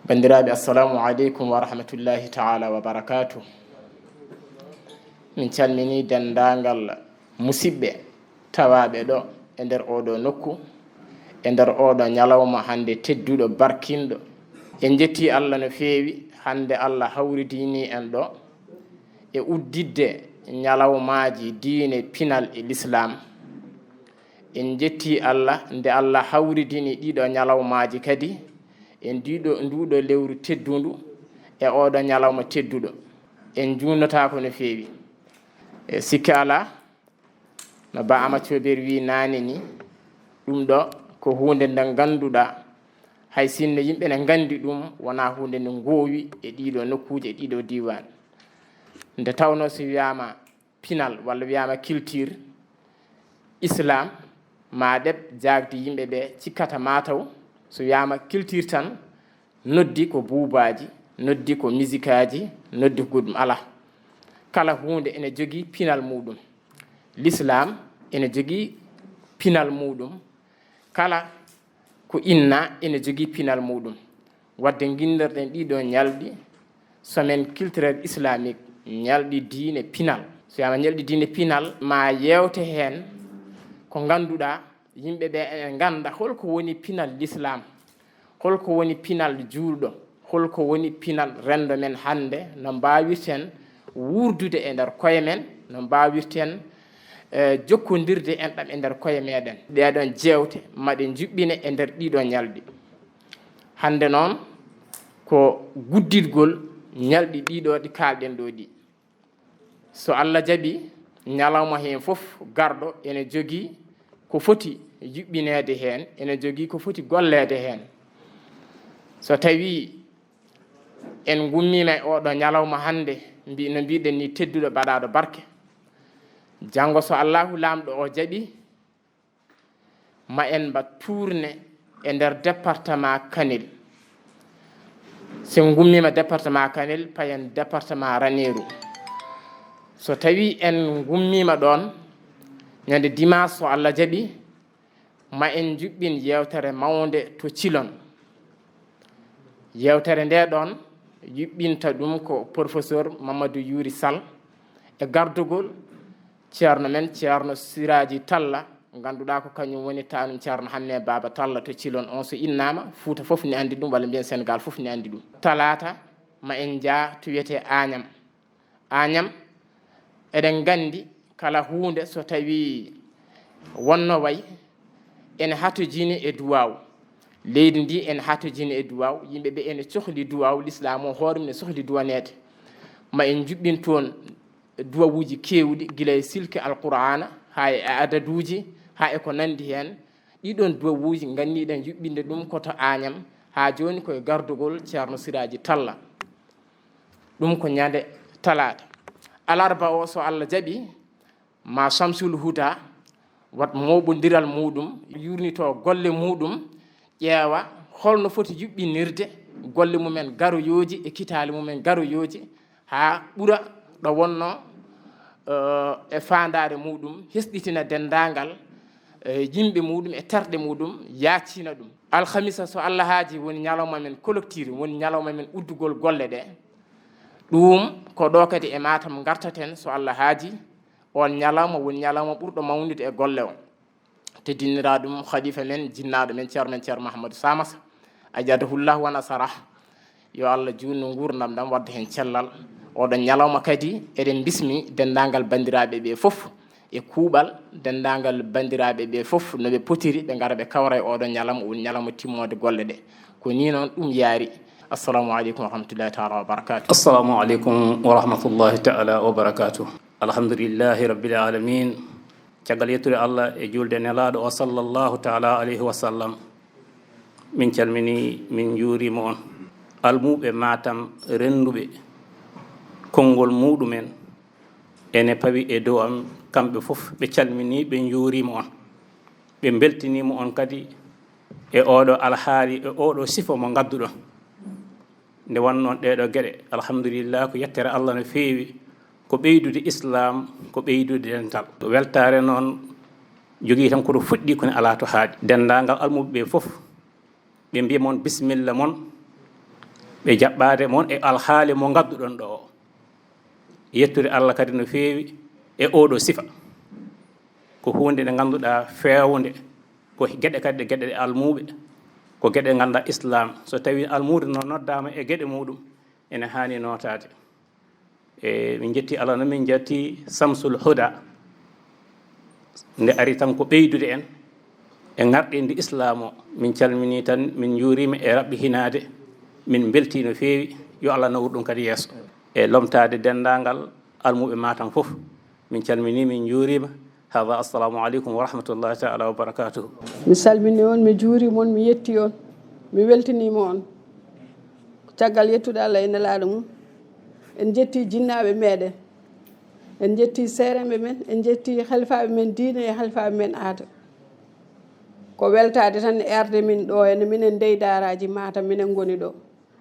Bandiraɓe assalamu aleykum wa rahmatullahi ta'ala wa barakatuh. Min calmini dendagal musidɓe tawaɓe ɗo e nder oɗo nokku e nder oɗo ñalawma hande tedduɗo barkinɗo. En jetti Allah no feewi hande Allah hawridini en ɗo e uddidde ñalawmaji diine pinal e l'islam. En jetti Allah nde Allah hawridini ɗiɗo ñalawmaji kadi en nduɗo lewru teddundu e oɗo ñalawma tedduɗo. En junnata ko no feewi e sikki ala no ba amacoɓer wi nane ni ɗum ɗo ko hunde nde ganduɗa hay sinno yimɓe ne gandi ɗum wona hunde nde gowi e ɗiɗo nokkuje e ɗiɗo diwan. Nde tawno so wiyama pinal walla wiyama culture islam ma ɗeb jagde yimɓeɓe cikkata mataw so wiyama culture tan noddi ko buubaji, noddi ko musique aji, noddi ko goɗɗum ala. Kala hunde ene jogui pinal muɗum. L'islam ene jogui pinal muɗum. Kala ko inna ene jogui pinal muɗum. Wadde guinnorɗen ɗiɗo ñalɗi semaine culturel islamique ñalɗi diine pinal. So wiyama ñalɗi diine pinal ma yewte hen ko ganduɗa yimɓeɓe ene ganda holko woni pinal l'islam, holko woni pinal julɗo, holko woni pinal rendo men hande, no mbawirten wurdude e nder koye men, no mbawirten jokkodirde enɗam e nder koye meɗen. Ɗeɗon jewte maɗe juɓɓine e nder ɗiɗo ñalɗi. Hande noon ko guddidgol ñalɗi ɗiɗo ɗi kalɗen ɗo ɗi. So Allah jaaɓi ñalawma hen fof garɗo ene jogui ko foti yuɓɓinede hen, ene jogui ko foti gollede hen. So tawi en gummima e oɗo ñalawma hande no mbiɗen ni tedduɗo baɗaɗo barke, janggo so Allahu lamɗo o jaaɓi ma en mba tourne e nder département Kanel. So gummima département Kanel payen département Ranerou. So tawi en gummima ɗon ñande dimanche so Allah jaaɓi ma en juɓɓin yewtere mawde to Thilone. Yewtere nde ɗon yuɓɓinta ɗum ko professeur Mamadou Youri Sall e gardugol ceerno men ceerno Siraji Talla ganduɗa ko kañum woni tanum ceerno Hamme Baba Talla to Thilone. On so innama Fouta foof ne andi ɗum walla mbiyen Sénégal foof ne andi ɗum. Talata ma en jaa to wiyete Agnam. Agnam eɗen gandi kala hunde so tawi wonno way ene hatojini e duwaw. Leydi ndi ene hatojini e duwaw, yimɓeɓe ene cohli duwaw, l'islam o hoore mum ne sohli duwanede. Ma en juɓɓin toon duwawuji kewɗi guila e silke alqur'ana ha e adaduji ha e ko nandi hen. Ɗiɗon duwawuji ganniɗen juɓɓinde ɗum koto Agnam ha joni koye gardugol ceerno Siraji Talla. Ɗum ko ñande talata. Alarba o so Allah jaaɓi ma Samsul Huda wat moɓodiral muɗum yurnito golle muɗum ƴeewa holno foti juɓɓinirde golle mumen garoyoji e kitali mumen garoyoji ha ɓuura ɗo wonno e fandare muɗum, hesɗitina dendagal yimɓe muɗum e terɗe muɗum, yaccina ɗum. Alhamisa so Allah haaji woni ñalawma men collectif, woni ñalawma men uddugol golle ɗe. ɗum ko ɗo kadi e Matam gartaten so Allah haaji. On ñalawma woni ñalawma ɓurɗo mawnude e golle o. Teddinira ɗum khalifa men jinnaɗo men ceerno Mahamadou Samassa ajadahullahu wa nasarah. Yo Allah junno gurdam ɗam wadda hen cellal. Oɗon ñalawma kadi eɗen bismi dendagal bandiraɓe ɓe fof e kuuɓal, dendagal bandiraɓe ɓe fof noɓe potiri ɓe gara ɓe kawra e oɗon ñalawma woni ñalawma timmode golle ɗe. Ko ni noon ɗum yaari. Assalamu alaikum wa rahmatullahi ta'ala wa barakatuh. Assalamu alaikum wa rahmatullahi ta'ala wa barakatuh. Alhamdulillahi rabbil alamin. Caggal yettude Allah e julde nelaɗo o sallallahu ta'ala alayhi wa sallam. Min calmini min juurima on. Almuɓe Matam renduɓe konngol muɗumen ene pawi e dow am kamɓe fof ɓe calmini ɓe juurima on. Ɓe beltinima on kadi e oɗo alhaali e oɗo sifa mo gadduɗon. Nde wonnoon ɗeɗo gueɗe alhamdulillah ko yettere Allah no feewi ko ɓeydude islam ko ɓeydude dental. To weltare noon jogii tan koto fuɗɗi kone ala to haaɗi. Dendagal almuɓe ɓe fof ɓe mbiya mon bisimilla mon ɓe jaɓɓade moon e alhaali mo gadduɗon ɗo o yettude Allah kadi no feewi e oɗo sifa ko hunde nde ganduɗa feewde ko gueɗe kadi gueɗe ɗe almuɓe ko gueɗe ganduɗa islam so tawi almude no noddama e gueɗe muɗum ene hani notade e min jetti Allah noon min jetti Samsul Huda nde ari tan ko ɓeydude en e garɗinde islam o min calmini tan min juurima e rabɓe hinade min belti no feewi yo Allah nawru ɗum kadi yeeso e lomtade dendagal almuɓe Matam foof min calmini min juurima hada assalamu aleykum wa rahmatullahi taala wa barakatuhu. mi salmini on mi juurima on mi yetti on mi weltanima on caggal yettude Allah e nelaɗo mum en jetti jinnaɓe meɗen en jetti seereɓe men en jetti halifaɓe men diine e halifaɓe men aada ko weltade tan erde min ɗo ene minen ndey daraji Matam minen goni ɗo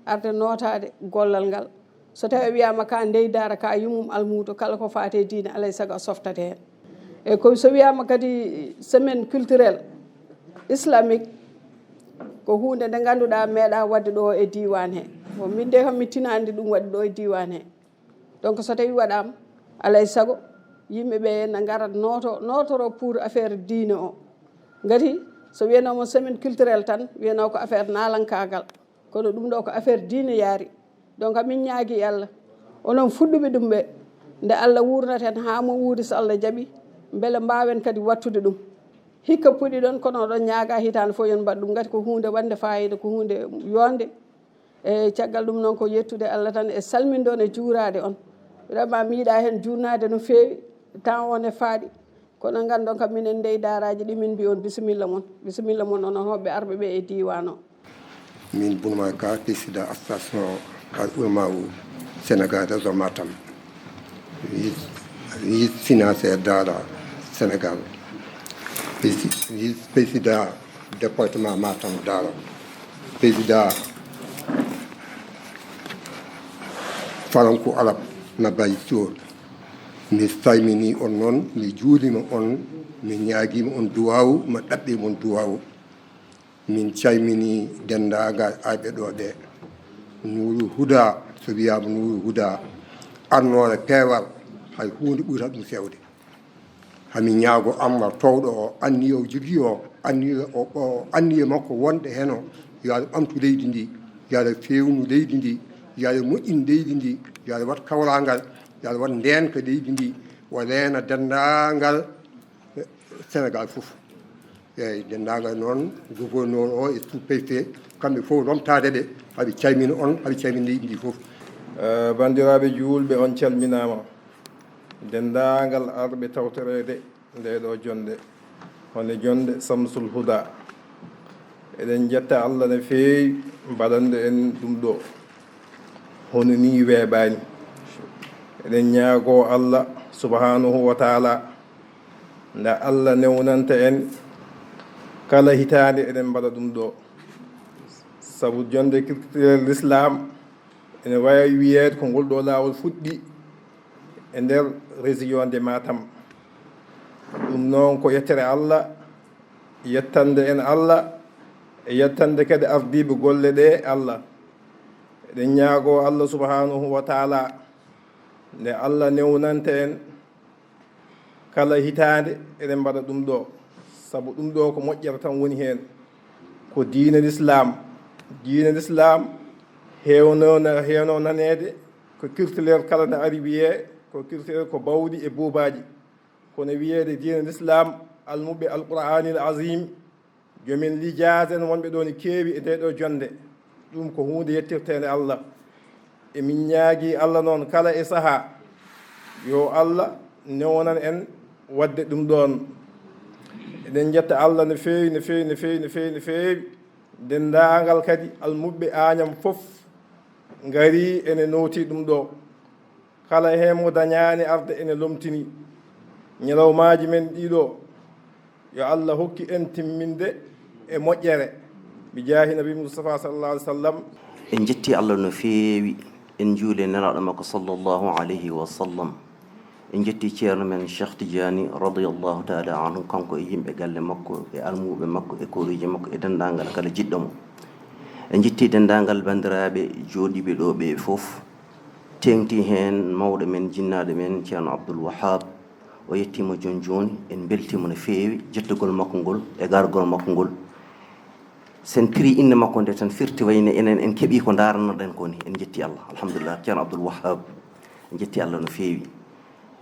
arde notade gollal ngal so tawi wiyama ka ndey dara ka yumum almudo kala ko fate diine alay saago a softate hen e ko so wiyama kadi semaine culturelle islamique ko hunde nde ganduɗa meeɗa wadde ɗo e diwan he bon min de kam mi tinandi ɗum waɗi ɗo e diwan he donc so tawi waɗama alay saago yimɓeɓe ne garat notoro pour affaire diine o gati so wiyanoma semaine culturelle tan wiyano ko affaire nalankagal kono ɗum ɗo ko affaire diine yaari donc min ñaagui Allah onon fuɗɗuɓe ɗum ɓe nde Allah wurnaten ha mo wuuri so Allah jaaɓi beele mbawen kadi wattude ɗum hikka puɗi ɗon kono oɗon ñaaga hitande fof yon mbaɗ ɗum gati ko hunde wande fayida ko hunde yonde e caggal ɗum noon ko yettude Allah tan e salminde on e juurade on vraiment mi yiiɗa hen jurnade no feewi temps on e faaɗi kono gandon kam minen ndey daraji ɗi min mbi on bisimilla moon onon hoɓɓe arɓe ɓe e diwan o. min Bounama Ka président association al ulama u Sénégal région Matam vice financier Daara Sénégal vice président département Matam Daara président Faranku Arab Nabayi Thior mi salmini on noon mi juulima on mi ñaaguima on duwawu mi ɗaɓɓima on duwawu min calmini dendagal ayɓe ɗo ɓe Nouru Huda so wiyama Nouru Huda arnore peewal hay hunde ɓuurata ɗum fewde hami ñaago Ammar towɗo o anniye o jogui o anniye makko wonde hen o yo Allah ɓamtu leydi ndi yo Allah fewnu leydi ndi yo Allah moƴƴin leydi ndi yo Allah wat kawragal yo Allah wat ndenka leydi ndi o leena dendagal Sénégal foof eyyi dendagal noon gouverneur o e sous-préfet kamɓe fof lomtade ɗe haɓe calmina on haɓe calmina leydi ndi foof. bandiraɓe julɓe on calminama dendagal arɓe tawtorede nde ɗo jonde hone jonde Samsul Huda eɗen jetta Allah no feewi mbaɗande en ɗum ɗo hono ni weeɓani eɗen ñaago Allah subhanahu wa taala nde Allah newnanta en kala hitande eɗen mbaɗa ɗum ɗo saabu jonde culturel l'islam ene wawi wiyede ko ngol ɗo lawol fuɗɗi e nder région de Matam ɗum noon ko yettere Allah yettande en Allah e yettande kadi ardiɓe golle ɗe Allah eɗen ñaago Allah subhanahu wa taala nde Allah newnanta en kala hitande eɗen mbaɗa ɗum ɗo saabu ɗum ɗo ko moƴƴere tan woni hen ko diine l'islam hewno nanede ko kirtilere kala ne ari wiye ko kirtilere ko bawɗi e buubaji kono wiyede diine l'islam almuɓe alqouranil azim jomin lijasen wonɓe ɗo ne keewi e nde ɗo jonde ɗum ko hunde yettirtede Allah emin ñaagui Allah noon kala e saaha yo Allah newnan en wadde ɗum ɗon eɗen jetta Allah no feewi no feewi no feewi no feewi no feewi dendagal kadi almuɓe Agnam fof ngari ene noti ɗum ɗo kala hen mo dañani arde ene lomtini ñalawmaji men ɗiɗo yo Allah hokki en timminde e moƴƴere mi jaahi nabi Mustafa sallallahu alaihi wasallam en jetti Allah no feewi en juule nelaɗo makko sallllahu alayhi wa sallam en jetti ceerno men Cheikh Tidiane radiyallahu taala anhu kanko e yimɓe galle makko e almuɓe makko e koriji makko e dendagal kala jiɗɗo mo en jetti dendagal bandiraɓe jooɗiɓe ɗo ɓe fof tengti hen mawɗo men jinnaɗo men ceerno Abdoul Wahab o yettima joni joni en beltima no feewi jettugol makko ngol e gargol makko ngol sen piri inde makko nde tan firti wayne enen en keeɓi ko daranoɗen ko ni en jetti Allah alhamdulillah ceerno Abdoul Wahab en jetti Allah no feewi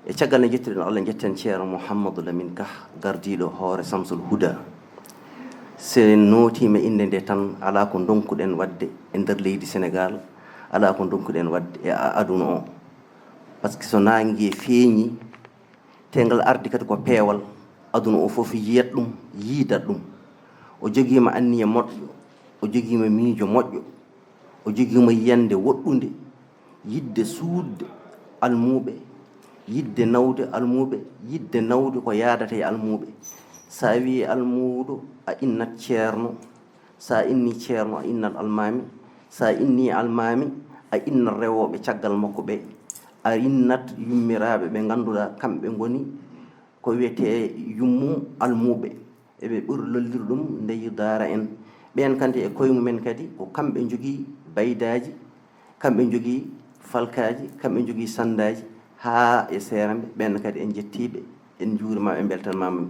e caggal ne jettiɗen Allah jetten ceerno Mouhamadou Lamine Ka gardiɗo hoore Samsul Huda sen nootima inde nde tan ala ko donkuɗen wadde e nder leydi Sénégal ala ko donkuɗen wadde e aduna o par ce que so nangue feeñi tengal ardi kadi ko peewal aduna o fof yiyat ɗum yiidat ɗum o joguima anniya moƴƴo o joguima miijo moƴƴo o joguima yiyande woɗɗude yidde suudde almuɓe yidde nawde almuɓe yidde nawde ko yaadata e almuɓe sa wi almuɗo a innat ceerno sa inni ceerno a innat almami sa inni almami a innat rewoɓe caggal makko ɓe a innat yummiraɓe ɓe ganduɗa kamɓe goni ko wiyete yummum almuɓe eɓe ɓuri lollir ɗum ndeyi daara en ɓen kandi e koye mumen kadi ko kamɓe jogui baydaji kamɓe jogui falkaji kamɓe jogui sandaji ha e seeramɓe ɓen kadi en jettiɓe en juurima ɓe beltanmama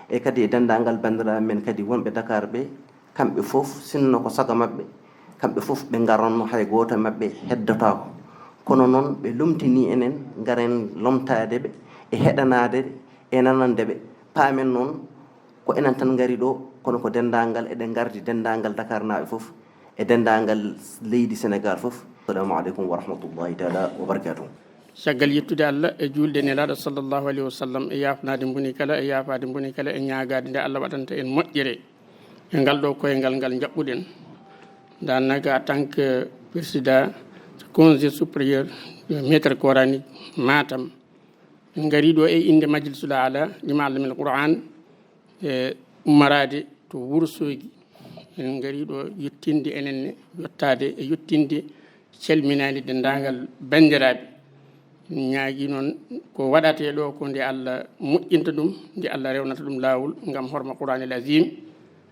e kadi e dendagal bandiraɓe men kadi wonɓe Dakar ɓe kamɓe fof sinno ko sago mabɓe kamɓe fof ɓe garanno hay goto mabɓe heddotako kono noon ɓe lomtini enen garen lomtadeɓe e heɗanadeɓe e nanandeɓe paamen noon ko enen tan gari ɗo kono ko dendagal eɗen gardi dendagal Dakar naɓe fof e dendagal leydi Sénégal fof assalamu aleykum wa rahmatullahi taala wa barakatuh caggal yettude Allah e julde nelaɗo sallllahu alayhi wa sallam e yafnade mboni kala e yafade mboni kala e ñagade nde Allah waɗanta en moƴƴere e ngal ɗo koyengal ngal jaɓɓuɗen danaga en tant que président conseil supérieur maître coranique Matam en gari ɗo e inde majlisul ala limalamil Qur'an e ummarade to Wourossogui en gari ɗo yettinde enenne yettade e yettinde calminade dendagal bandiraɓe ñaagui noon ko waɗate ɗo ko nde Allah moƴƴinta ɗum nde Allah rewnata ɗum lawol gam horma Qur'anil azim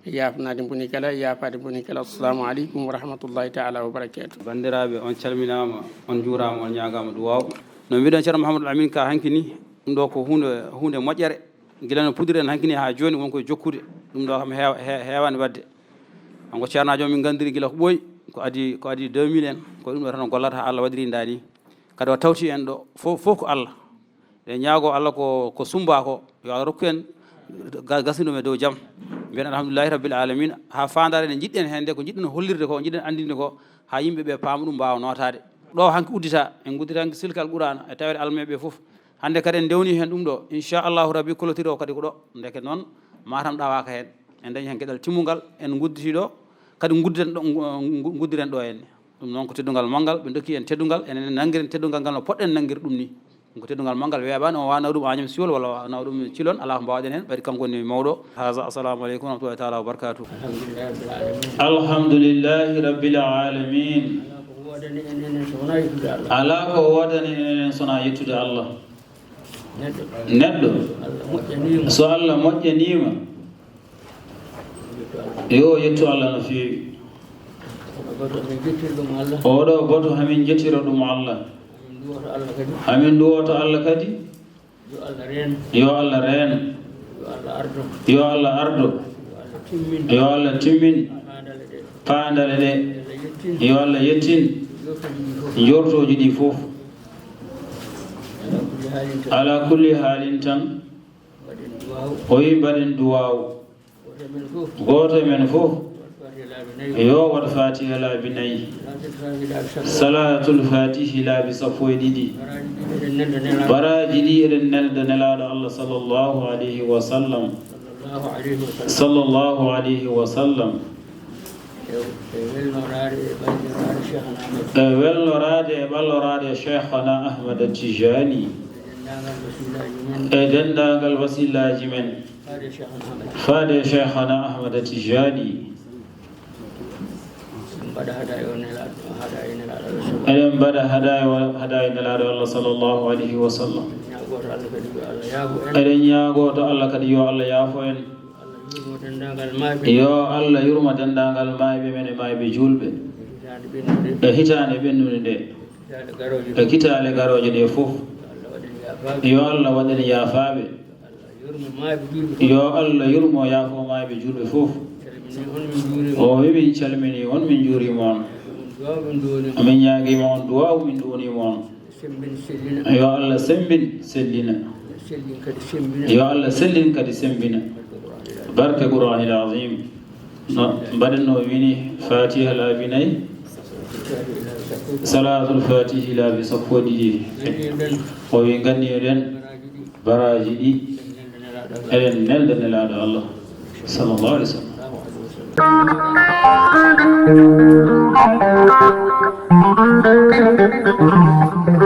yafnade mboni kala yafade mboni kala assalamu aleykum wa rahmatullahi taala wa barakatuh bandiraɓe on calminama on juurama on ñagama duwaw no mbiɗon ceerno Mouhamadou Lamine Ka hanki ni ɗum ɗo ko hunde moƴƴere guila no pudiri en hanki ni ha joni wonkoye jokkude ɗum ɗo kam hewani wadde onko ceernajo min gandiri guila ko ɓooyi ko adi 2000 en ko ɗum ɗo tan gollata ha Allah waɗiri dani kadi o tawti en ɗo fof ko Allah e ñaago Allah ko sumba ko yo Allah rokku en gasindum e dow jaam mbiyen alhamdulillahi rabbil alamin ha fandare nde jiɗɗen hende ko jiɗɗen hollirde ko jiɗɗen andinde ko ha yimɓeɓe paama ɗum mbawa notade ɗo hanki uddita en guddita hanki silkal Qur'an e tawede almeɓe fof hande kadi en dewni hen ɗum ɗo inchallahu rabbi kolotiri o kadi ko ɗo deke noon Matam ɗawaka hen en dañi hen gueɗal timmugal en gudditi ɗo kadi guddiren ɗo henne ɗum noon ko teddugal manggal ɓe dokki en teddugal enen nanguiren teddugal ngal no poɗɗen nanguir ɗum ni ɗum ko teddugal manggal weeɓani o wawa naw ɗum Agname Siwol walla naw ɗum Thilone ala ko mbawɗen hen ɓayde kanko woni mawɗo haga assalamu aleykum wa rahmatullahi taala wa barakatuh alhamdulillahi rabbil alamin ala ko wodani enen sona yettude Allah neɗɗo so Allah moƴƴanima yo yettu Allah no fewi oɗo boto hamin jettira ɗum Allah hamin duwoto Allah kadi yo Allah reen yo Allah ardo yo Allah timmin paandale ɗe yo Allah yettin jortoji ɗi fof ala kulli haalin tan o wi mbaɗen duwaw goto men fof yo waɗa fatiha laabi 4 salatul fatihi laabi 12 baraji ɗi eɗen nelda nelaɗo Allah sallllahu alayhi wa sallam sallllahu alayhi wa sallam e welnorade e ɓallorade cheikhana Ahmad Tijani e dendagal wasillaji men faade cheikhana Ahmad Tijani eɗen mbaɗa hadaye nelaɗo Allah sallllahu alayhi wa sallam eɗen ñaagoto Allah kadi yo Allah yaafo en yo Allah yurma dendagal mayɓe men e mayɓe julɓe e hitande ɓennude nde e kitale garoje ɗe fof yo Allah waɗen yaafaɓe yo Allah yurmo yaafo mayɓe julɓe fof o wi min calmini on min juurima on min ñaaguima on duwaw min ɗonima on yo Allah sembin sellina yo Allah sellin kadi sembina barke Qur'anil azim no mbaɗenno wini fatiha laabi nayyi salatul fatihi laabi sappo e ɗiɗi o wi ganni eɗen baraji ɗi eɗen nelde nelaɗo Allah sallallahu alaihi wasallam.